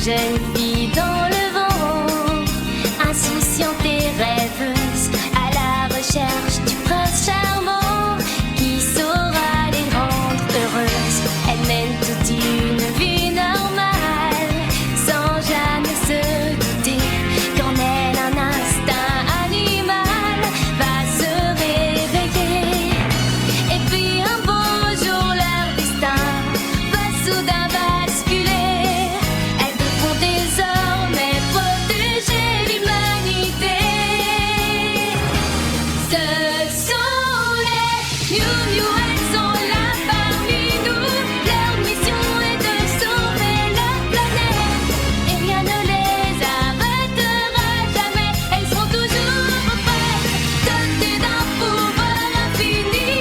jeune fille dans le vent, insouciante et rêveuse, à la recherche du prince charmant qui saura les rendre heureuses. Elle mène toute une vie normale, sans jamais se douter qu'en elle un instinct animal va se réveiller. Et puis un beau jour leur destin va soudain basculer. Elles devront désormais protéger l'humanité. Ce sont les Miou Miou, elles sont là parmi nous. Leur mission est de sauver la planète et rien ne les arrêtera jamais. Elles seront toujours prêtes, dotées d'un pouvoir infini.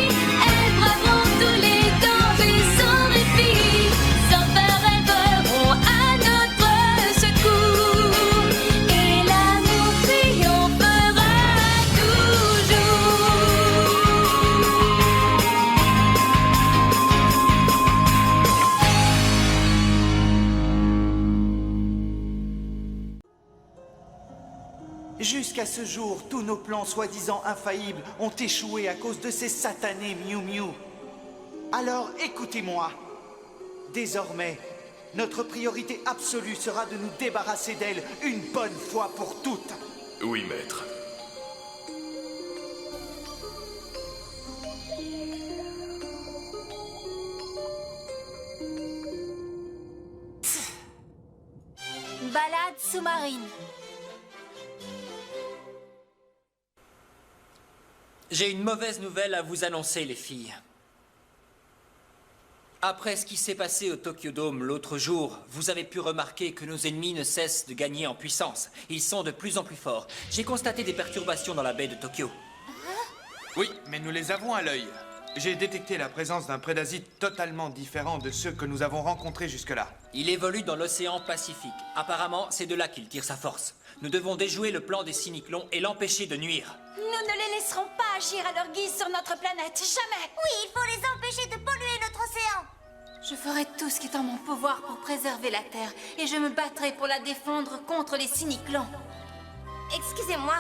Elles braveront tous les dangers sans répit. Sans peur, elles voleront à notre secours et l'amour triomphera toujours. Jusqu'à ce jour, tous nos plans soi-disant infaillibles ont échoué à cause de ces satanés Miou Miou. Alors écoutez-moi. Désormais, notre priorité absolue sera de nous débarrasser d'elles une bonne fois pour toutes. Oui, maître. Balade sous-marine. J'ai une mauvaise nouvelle à vous annoncer, les filles. Après ce qui s'est passé au Tokyo Dome l'autre jour, vous avez pu remarquer que nos ennemis ne cessent de gagner en puissance. Ils sont de plus en plus forts. J'ai constaté des perturbations dans la baie de Tokyo. Oui, mais nous les avons à l'œil. J'ai détecté la présence d'un prédasite totalement différent de ceux que nous avons rencontrés jusque-là. Il évolue dans l'océan Pacifique. Apparemment, c'est de là qu'il tire sa force. Nous devons déjouer le plan des cyclones et l'empêcher de nuire. Nous ne les laisserons pas agir à leur guise sur notre planète, jamais. Oui, il faut les empêcher de polluer notre océan. Je ferai tout ce qui est en mon pouvoir pour préserver la Terre et je me battrai pour la défendre contre les cyclones. Excusez-moi.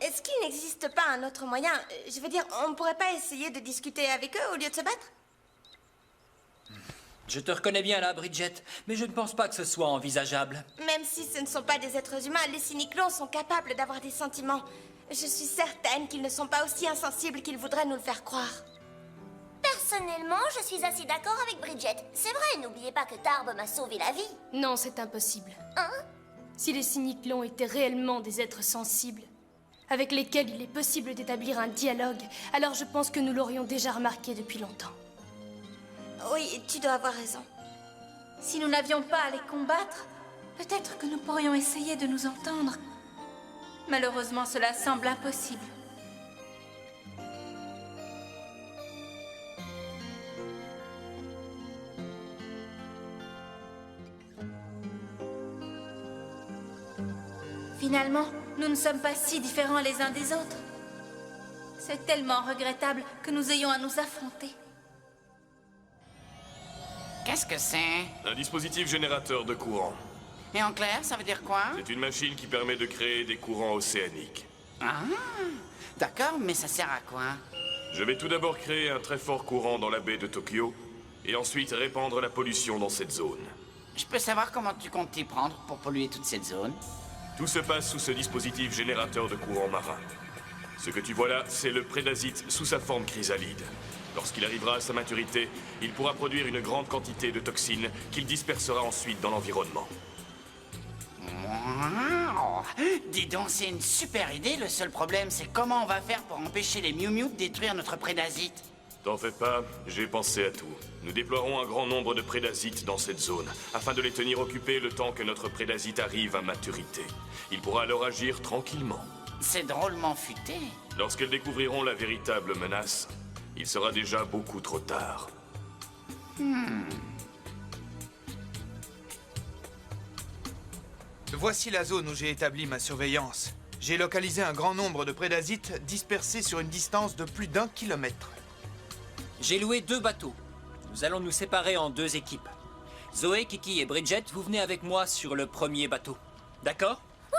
Est-ce qu'il n'existe pas un autre moyen? Je veux dire, on ne pourrait pas essayer de discuter avec eux au lieu de se battre? Je te reconnais bien là, Bridget, mais je ne pense pas que ce soit envisageable. Même si ce ne sont pas des êtres humains, les cyclones sont capables d'avoir des sentiments. Je suis certaine qu'ils ne sont pas aussi insensibles qu'ils voudraient nous le faire croire. Personnellement, je suis assez d'accord avec Bridget. C'est vrai, n'oubliez pas que Tarbes m'a sauvé la vie. Non, c'est impossible. Hein? Si les cyclones étaient réellement des êtres sensibles, avec lesquels il est possible d'établir un dialogue, alors je pense que nous l'aurions déjà remarqué depuis longtemps. Oui, tu dois avoir raison. Si nous n'avions pas à les combattre, peut-être que nous pourrions essayer de nous entendre. Malheureusement, cela semble impossible. Finalement, nous ne sommes pas si différents les uns des autres. C'est tellement regrettable que nous ayons à nous affronter. Qu'est-ce que c'est? Un dispositif générateur de courant. Et en clair, ça veut dire quoi? C'est une machine qui permet de créer des courants océaniques. Ah, d'accord, mais ça sert à quoi? Je vais tout d'abord créer un très fort courant dans la baie de Tokyo, et ensuite répandre la pollution dans cette zone. Je peux savoir comment tu comptes t'y prendre pour polluer toute cette zone? Tout se passe sous ce dispositif générateur de courant marin. Ce que tu vois là, c'est le prédasite sous sa forme chrysalide. Lorsqu'il arrivera à sa maturité, il pourra produire une grande quantité de toxines qu'il dispersera ensuite dans l'environnement. Wow. Dis donc, c'est une super idée. Le seul problème, c'est comment on va faire pour empêcher les Miou Miou de détruire notre prédasite. T'en fais pas, j'ai pensé à tout. Nous déploierons un grand nombre de prédasites dans cette zone, afin de les tenir occupés le temps que notre prédasite arrive à maturité. Il pourra alors agir tranquillement. C'est drôlement futé. Lorsqu'elles découvriront la véritable menace, il sera déjà beaucoup trop tard. Voici la zone où j'ai établi ma surveillance. J'ai localisé un grand nombre de prédasites dispersés sur une distance de plus d'1 kilomètre. J'ai loué 2 bateaux. Nous allons nous séparer en 2 équipes. Zoé, Kiki et Bridget, vous venez avec moi sur le premier bateau. D'accord? Wow,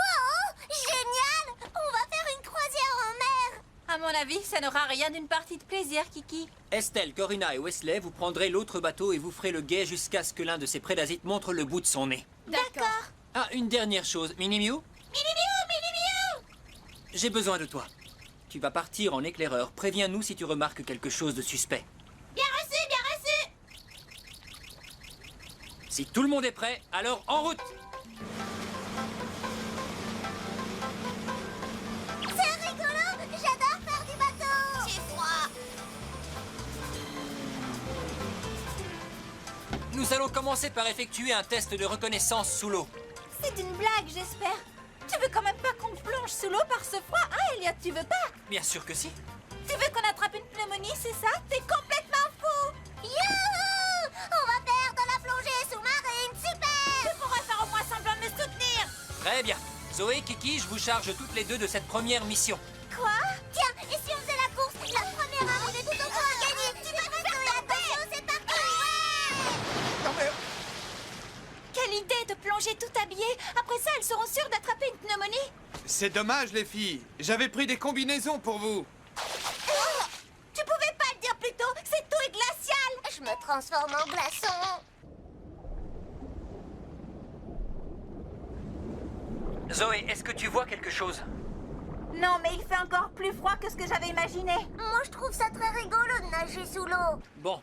génial! On va faire une croisière en mer! À mon avis, ça n'aura rien d'une partie de plaisir, Kiki. Estelle, Corina et Wesley, vous prendrez l'autre bateau et vous ferez le guet jusqu'à ce que l'un de ces prédasites montre le bout de son nez. D'accord. Ah, une dernière chose. Minimiu, j'ai besoin de toi. Tu vas partir en éclaireur. Préviens-nous si tu remarques quelque chose de suspect. Bien reçu, bien reçu! Si tout le monde est prêt, alors en route! C'est rigolo! J'adore faire du bateau! J'ai froid! Nous allons commencer par effectuer un test de reconnaissance sous l'eau. C'est une blague, j'espère. Tu veux quand même pas qu'on plonge sous l'eau par ce froid, hein, Elliot? Tu veux pas? Bien sûr que si. Tu veux qu'on attrape une pneumonie, c'est ça? T'es complètement fou! Youhou! On va faire de la plongée sous-marine! Super! Tu pourrais faire au moins semblant de me soutenir! Très bien. Zoé, Kiki, je vous charge toutes les deux de cette première mission. Quoi? Tiens, et si on faisait la course? La première arrivée tout au moins à gagner! Tu vas nous faire attention, c'est parti! Ouais! Non mais... Quelle idée de plonger tout habillé! Après ça, elles seront sûres d'attraper une pneumonie! C'est dommage, les filles. J'avais pris des combinaisons pour vous. Tu pouvais pas le dire plus tôt! Cette eau est glaciale! Je me transforme en glaçon! Zoé, est-ce que tu vois quelque chose? Non, mais il fait encore plus froid que ce que j'avais imaginé! Moi, je trouve ça très rigolo de nager sous l'eau. Bon,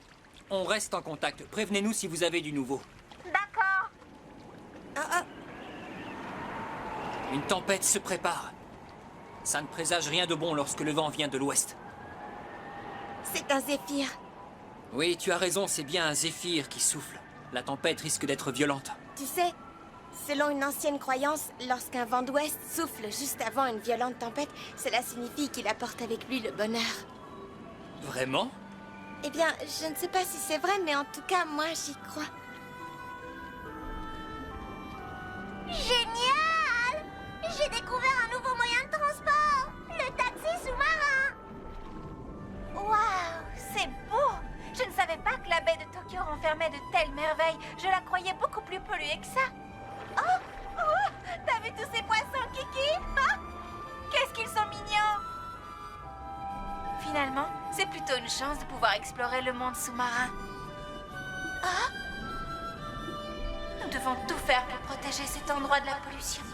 on reste en contact. Prévenez-nous si vous avez du nouveau. D'accord. Une tempête se prépare. Ça ne présage rien de bon lorsque le vent vient de l'ouest. C'est un zéphyr. Oui, tu as raison, c'est bien un zéphyr qui souffle. La tempête risque d'être violente. Tu sais, selon une ancienne croyance, lorsqu'un vent d'ouest souffle juste avant une violente tempête, cela signifie qu'il apporte avec lui le bonheur. Vraiment? Eh bien, je ne sais pas si c'est vrai, mais en tout cas, moi, j'y crois. Génial! J'ai découvert un nouveau moyen de transport! Le taxi sous-marin! Waouh, c'est beau! Je ne savais pas que la baie de Tokyo renfermait de telles merveilles. Je la croyais beaucoup plus polluée que ça. Oh! Oh! T'as vu tous ces poissons, Kiki? Ah! Qu'est-ce qu'ils sont mignons! Finalement, c'est plutôt une chance de pouvoir explorer le monde sous-marin. Ah! Nous devons tout faire pour protéger cet endroit de la pollution.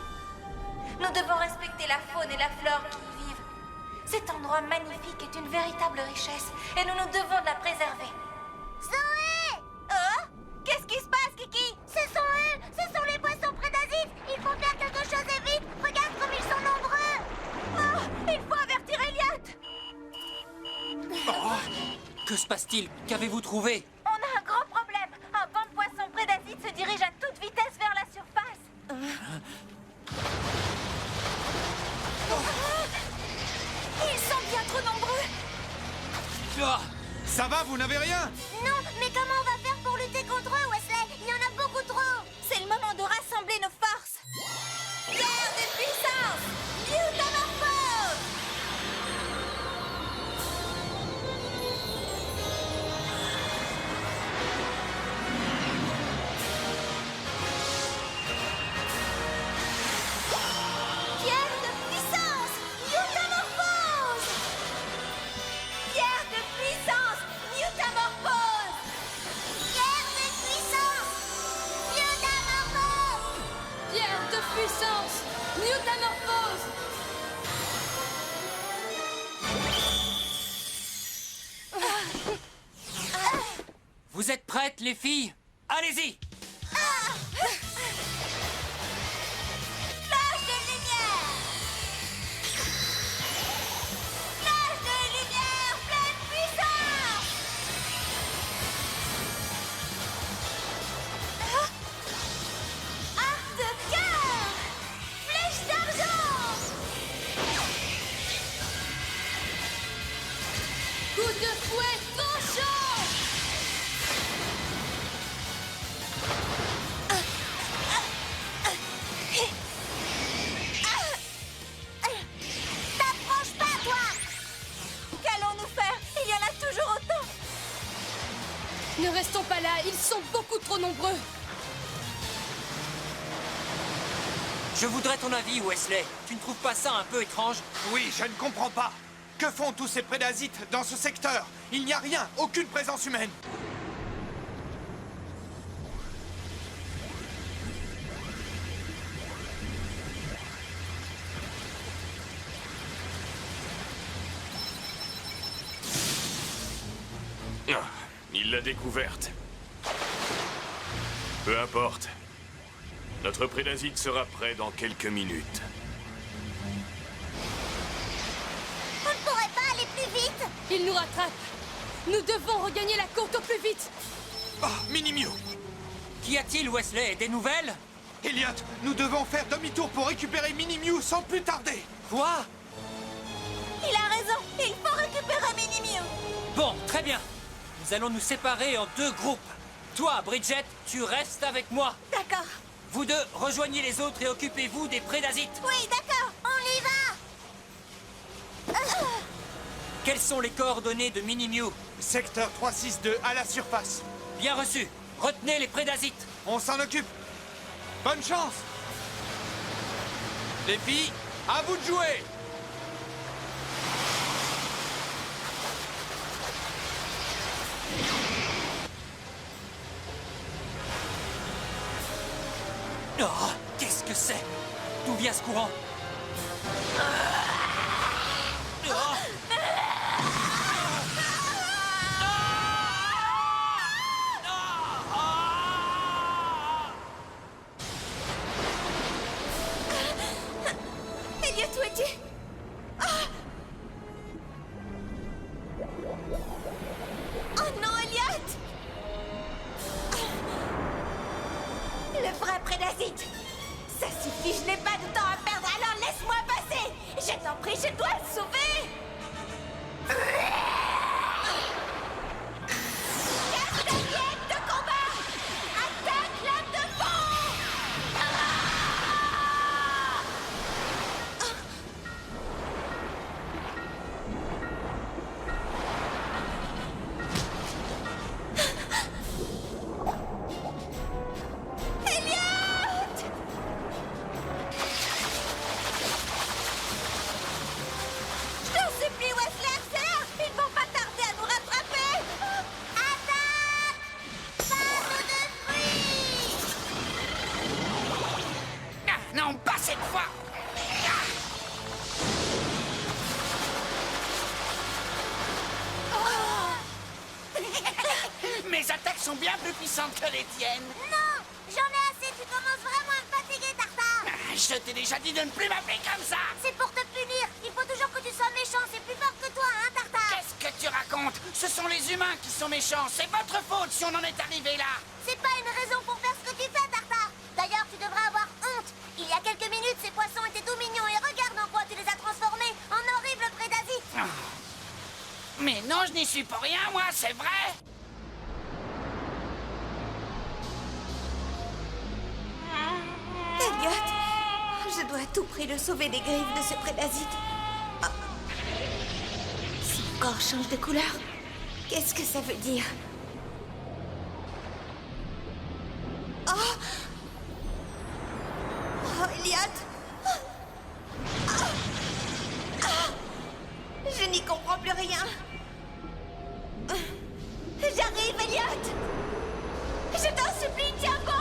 Nous devons respecter la faune et la flore qui y vivent. Cet endroit magnifique est une véritable richesse et nous nous devons de la préserver. Zoé! Oh? Qu'est-ce qui se passe, Kiki? Ce sont eux! Ce sont les poissons prédasites! Il faut faire quelque chose et vite! Regarde comme ils sont nombreux! Oh! Il faut avertir Elliot! Que se passe-t-il? Qu'avez-vous trouvé? On a un grand problème. Un banc de poissons prédasites se dirige à toute vitesse vers la surface. Ils sont bien trop nombreux. Ah! Ça va, vous n'avez rien? Non, mais comment on va faire pour lutter contre eux, Wesley? Il y en a beaucoup trop! C'est le moment de rassembler nos forces. Guerre des puissances! Mutamorphose! Pierre de puissance! Mutamorphose! Pierre de puissance! Mutamorphose! Guerre de puissance! Mutamorphose! Pierre de puissance, Mutamorphose. Vous êtes prêtes, les filles? Allez-y! Flash de lumière! Flash de lumière pleine puissance! Arc de cœur! Flèche d'argent! Coup de fouet tranchant. T'approches pas, toi! Qu'allons-nous faire? Il y en a toujours autant! Ne restons pas là, ils sont beaucoup trop nombreux. Je voudrais ton avis, Wesley. Tu ne trouves pas ça un peu étrange? Oui, je ne comprends pas. Que font tous ces prédasites dans ce secteur? Il n'y a rien, aucune présence humaine. Ah, il l'a découverte. Peu importe. Notre prédasite sera prêt dans quelques minutes. On ne pourrait pas aller plus vite? Il nous rattrape. Nous devons regagner la côte au plus vite. Oh, Mini-Mew! Qu'y a-t-il, Wesley? Des nouvelles? Elliot, nous devons faire demi-tour pour récupérer Mini-Mew sans plus tarder. Quoi? Il a raison. Il faut récupérer Mini-Mew. Bon, très bien. Nous allons nous séparer en 2 groupes. Toi, Bridget, tu restes avec moi. D'accord. Vous deux, rejoignez les autres et occupez-vous des prédasites. Oui, d'accord, on y va. Quelles sont les coordonnées de Mini-Mew? Secteur 362 à la surface. Bien reçu. Retenez les prédasites. On s'en occupe. Bonne chance. Les filles, à vous de jouer. Oh, qu'est-ce que c'est? D'où vient ce courant? Oh. Elliot, où es-tu? Oh non, Elliot! Le vrai prédasite! Ça suffit, je n'ai pas de temps à perdre, alors laisse-moi passer! Je t'en prie, je dois le sauver! Castaniette de combat! Attaque lame de fond! Je t'en supplie, Wesley, accélère! Ils vont pas tarder à nous rattraper! Attaque! Farde de fruits! Ah, non, pas cette fois. Mes attaques sont bien plus puissantes que les tiennes. Non! J'en ai assez, tu commences vraiment à me fatiguer, Tartare! Ah, je t'ai déjà dit de ne plus m'appeler comme ça. C'est pour te punir! Il faut toujours que tu sois méchant, c'est plus fort que toi, hein, Tartare! Qu'est-ce que tu racontes? Ce sont les humains qui sont méchants. C'est votre faute si on en est arrivé là. C'est pas une raison pour faire ce que tu fais, Tartare! D'ailleurs, tu devrais avoir honte! Il y a quelques minutes, ces poissons étaient tout mignons et regarde en quoi tu les as transformés en horribles prédasites! Mais non, je n'y suis pour rien, moi, c'est vrai. Elliot, je dois à tout prix le sauver des griffes de ce prédasite. Ah. Son corps change de couleur. Qu'est-ce que ça veut dire? Oh, oh Elliot! Je n'y comprends plus rien. J'arrive, Elliot! Je t'en supplie, tiens bon!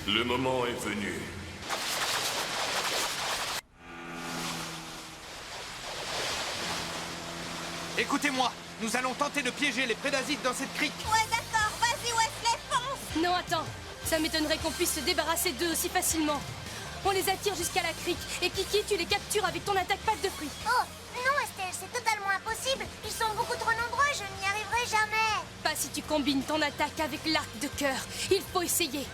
Le moment est venu. Écoutez-moi, nous allons tenter de piéger les prédasites dans cette crique. Ouais, d'accord, vas-y, Wesley, fonce! Non, attends. Ça m'étonnerait qu'on puisse se débarrasser d'eux aussi facilement. On les attire jusqu'à la crique. Et Kiki, tu les captures avec ton attaque pâte de fruits. Oh, non, Estelle, c'est totalement impossible! Ils sont beaucoup trop nombreux, je n'y arriverai jamais! Pas si tu combines ton attaque avec l'arc de cœur. Il faut essayer.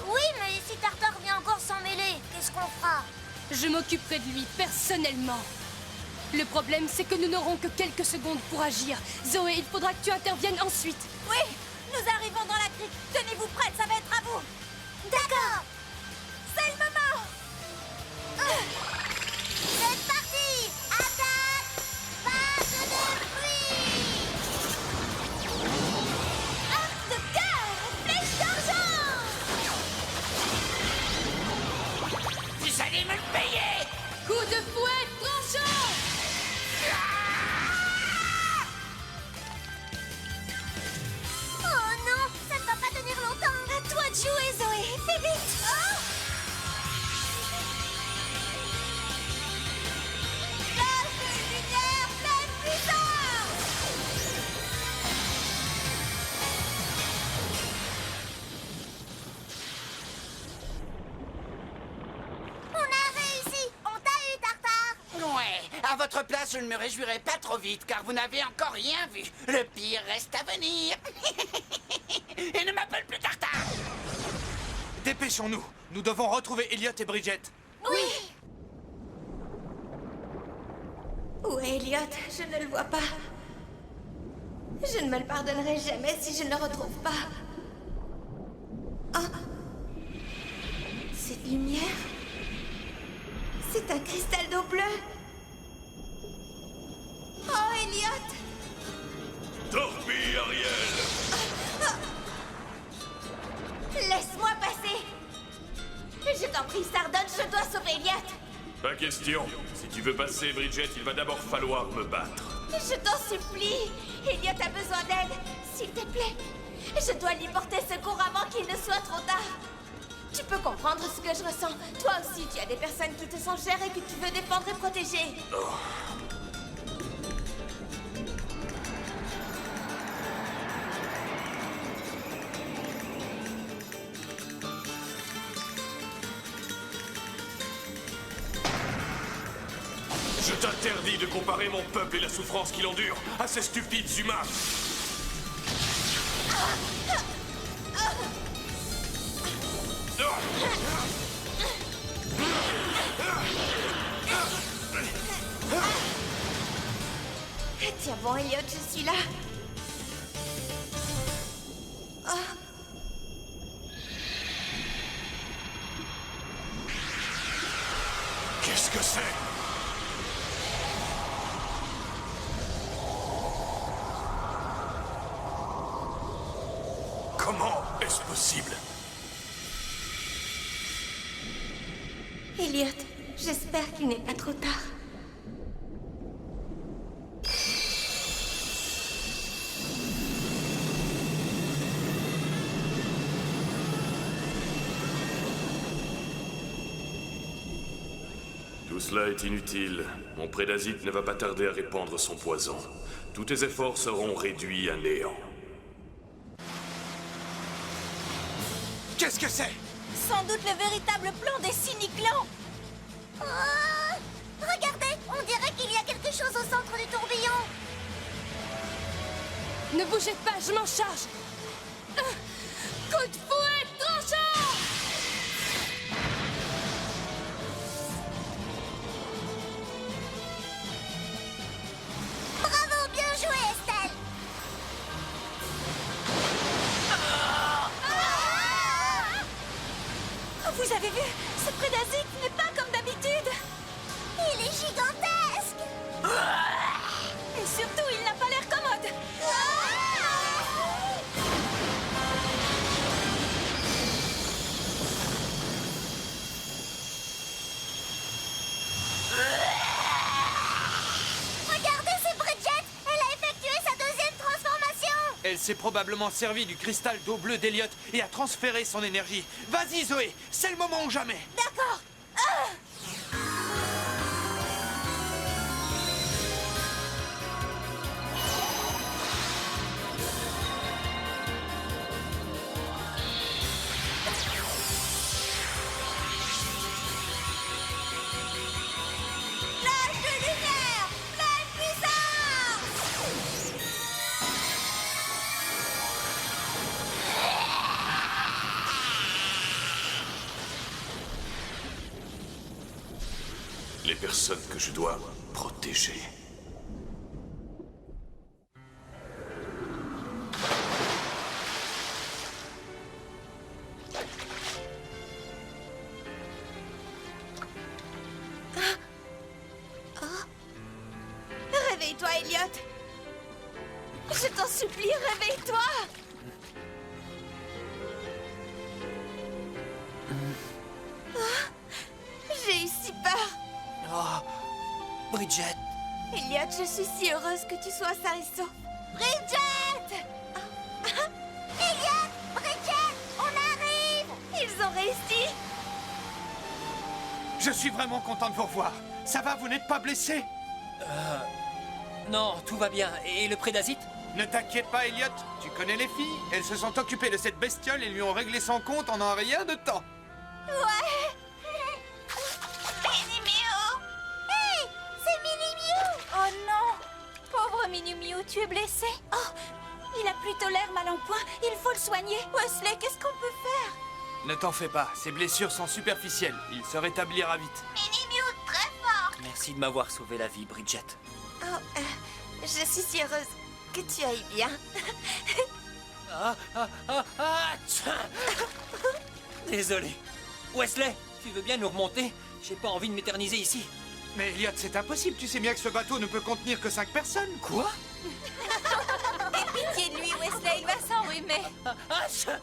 Oui, mais si Tartare vient encore s'en mêler, qu'est-ce qu'on fera? Je m'occuperai de lui personnellement. Le problème, c'est que nous n'aurons que quelques secondes pour agir. Zoé, il faudra que tu interviennes ensuite. Oui, nous arrivons dans la crique. Tenez-vous prête, ça va être à vous. D'accord! C'est le moment. C'est parti! Attaque! À votre place, je ne me réjouirais pas trop vite, car vous n'avez encore rien vu. Le pire reste à venir. Et ne m'appelle plus Tartare. Dépêchons-nous. Nous devons retrouver Elliot et Bridget. Oui. Où est Elliot? Je ne le vois pas. Je ne me le pardonnerai jamais si je ne le retrouve pas. Oh. Cette lumière. C'est un cristal d'eau bleue. Oh, Elliot! Torpille, Ariel! Laisse-moi passer! Je t'en prie, Stardust, je dois sauver Elliot! Pas question. Si tu veux passer, Bridget, il va d'abord falloir me battre. Je t'en supplie! Elliot a besoin d'aide! S'il te plaît! Je dois lui porter secours avant qu'il ne soit trop tard! Tu peux comprendre ce que je ressens. Toi aussi, tu as des personnes qui te sont chères et que tu veux défendre et protéger. Oh. Je t'interdis de comparer mon peuple et la souffrance qu'il endure à ces stupides humains. Tiens bon, Elliot, je suis là. Qu'est-ce que c'est? Comment est-ce possible? Elliot, j'espère qu'il n'est pas trop tard. Tout cela est inutile. Mon prédasite ne va pas tarder à répandre son poison. Tous tes efforts seront réduits à néant. Qu'est-ce que c'est? Sans doute le véritable plan des Cyniclans. Oh, regardez, on dirait qu'il y a quelque chose au centre du tourbillon. Ne bougez pas, je m'en charge. Coup de fouet tranchant! Bravo, bien joué, Estelle. Vous avez vu? Ce prédasite n'est pas comme d'habitude. Il est gigantesque. Et surtout, il n'a pas l'air commode. Regardez, c'est Bridget. Elle a effectué sa deuxième transformation. Elle s'est probablement servie du cristal d'eau bleue d'Elliot et a transféré son énergie. Vas-y, Zoé, c'est le moment ou jamais. D'accord. Flash de lumière, pleine puissance. Les personnes que je dois protéger. Réveille-toi, Elliot. Je t'en supplie, réveille-toi. J'ai eu si peur. Oh, Bridget. Elliot, je suis si heureuse que tu sois sain et sauf. Bridget! Elliot, Bridget, on arrive. Ils ont réussi. Je suis vraiment content de vous revoir. Ça va, vous n'êtes pas blessé? Non, tout va bien. Et le prédasite? Ne t'inquiète pas, Elliot. Tu connais les filles. Elles se sont occupées de cette bestiole et lui ont réglé son compte en un rien de temps. Ouais. Minimio. Hey, c'est Minimio. tu es blessé? Oh, il a plutôt l'air mal en point. Il faut le soigner. Wesley, qu'est-ce qu'on peut faire? Ne t'en fais pas, ces blessures sont superficielles. Il se rétablira vite. Mini-Mew, très fort. Merci de m'avoir sauvé la vie, Bridget. Oh, je suis si heureuse que tu ailles bien. Tiens. Désolé. Wesley, tu veux bien nous remonter? J'ai pas envie de m'éterniser ici. Mais Elliot, c'est impossible. Tu sais bien que ce bateau ne peut contenir que 5 personnes. Quoi? Aie pitié de lui, Wesley, il va s'enrhumer. Tiens.